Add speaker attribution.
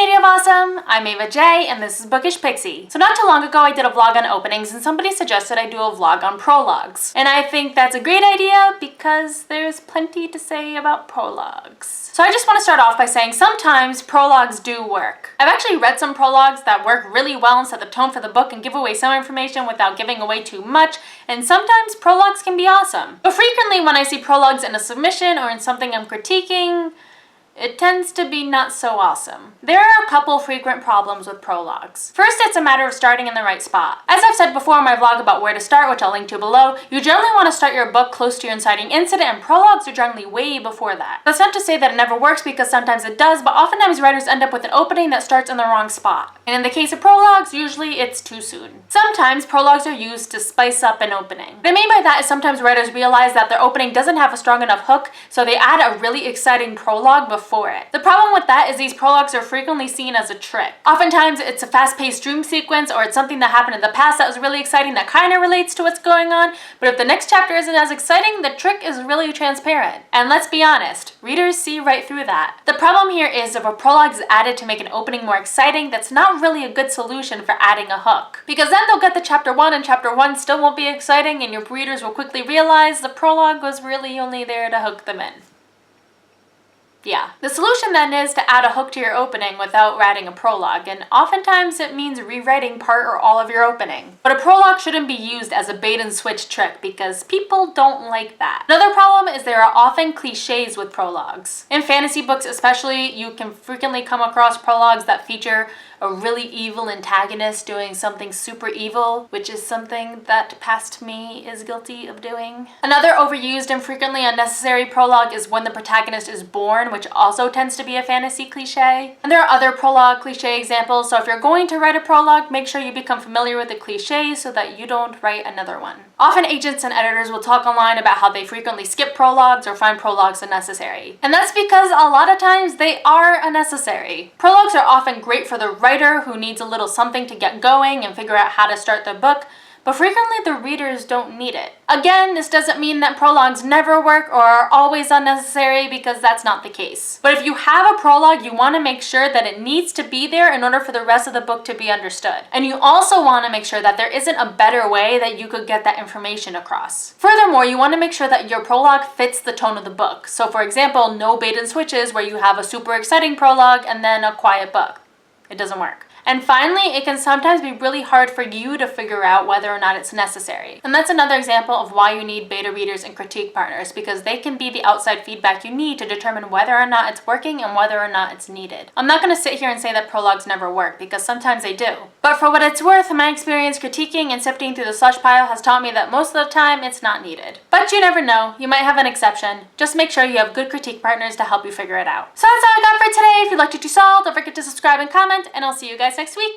Speaker 1: Community of Awesome! I'm Ava J, and this is Bookish Pixie. So not too long ago I did a vlog on openings and somebody suggested I do a vlog on prologues. And I think that's a great idea because there's plenty to say about prologues. So I just want to start off by saying sometimes prologues do work. I've actually read some prologues that work really well and set the tone for the book and give away some information without giving away too much, and sometimes prologues can be awesome. But frequently when I see prologues in a submission or in something I'm critiquing, it tends to be not so awesome. There are a couple frequent problems with prologues. First, it's a matter of starting in the right spot. As I've said before in my vlog about where to start, which I'll link to below, you generally want to start your book close to your inciting incident, and prologues are generally way before that. That's not to say that it never works, because sometimes it does, but oftentimes writers end up with an opening that starts in the wrong spot. And in the case of prologues, usually it's too soon. Sometimes prologues are used to spice up an opening. What I mean by that is sometimes writers realize that their opening doesn't have a strong enough hook, so they add a really exciting prologue before it. The problem with that is these prologues are frequently seen as a trick. Oftentimes it's a fast-paced dream sequence, or it's something that happened in the past that was really exciting that kind of relates to what's going on, but if the next chapter isn't as exciting, the trick is really transparent. And let's be honest, readers see right through that. The problem here is if a prologue is added to make an opening more exciting, that's not really a good solution for adding a hook. Because then they'll get to chapter 1 and chapter 1 still won't be exciting, and your readers will quickly realize the prologue was really only there to hook them in. Yeah. The solution then is to add a hook to your opening without adding a prologue, and oftentimes it means rewriting part or all of your opening. But a prologue shouldn't be used as a bait and switch trick because people don't like that. Another problem is there are often cliches with prologues. In fantasy books especially, you can frequently come across prologues that feature a really evil antagonist doing something super evil, which is something that past me is guilty of doing. Another overused and frequently unnecessary prologue is when the protagonist is born, which also tends to be a fantasy cliche. And there are other prologue cliche examples, so if you're going to write a prologue, make sure you become familiar with the cliches so that you don't write another one. Often agents and editors will talk online about how they frequently skip prologues or find prologues unnecessary. And that's because a lot of times they are unnecessary. Prologues are often great for the writer who needs a little something to get going and figure out how to start their book, but frequently the readers don't need it. Again, this doesn't mean that prologues never work or are always unnecessary, because that's not the case. But if you have a prologue, you want to make sure that it needs to be there in order for the rest of the book to be understood. And you also want to make sure that there isn't a better way that you could get that information across. Furthermore, you want to make sure that your prologue fits the tone of the book. So for example, no bait and switches where you have a super exciting prologue and then a quiet book. It doesn't work. And finally, it can sometimes be really hard for you to figure out whether or not it's necessary. And that's another example of why you need beta readers and critique partners, because they can be the outside feedback you need to determine whether or not it's working and whether or not it's needed. I'm not going to sit here and say that prologues never work, because sometimes they do. But for what it's worth, my experience critiquing and sifting through the slush pile has taught me that most of the time it's not needed. But you never know, you might have an exception. Just make sure you have good critique partners to help you figure it out. So that's all I got for today. If you'd like to do so, don't forget to subscribe and comment, and I'll see you guys next week.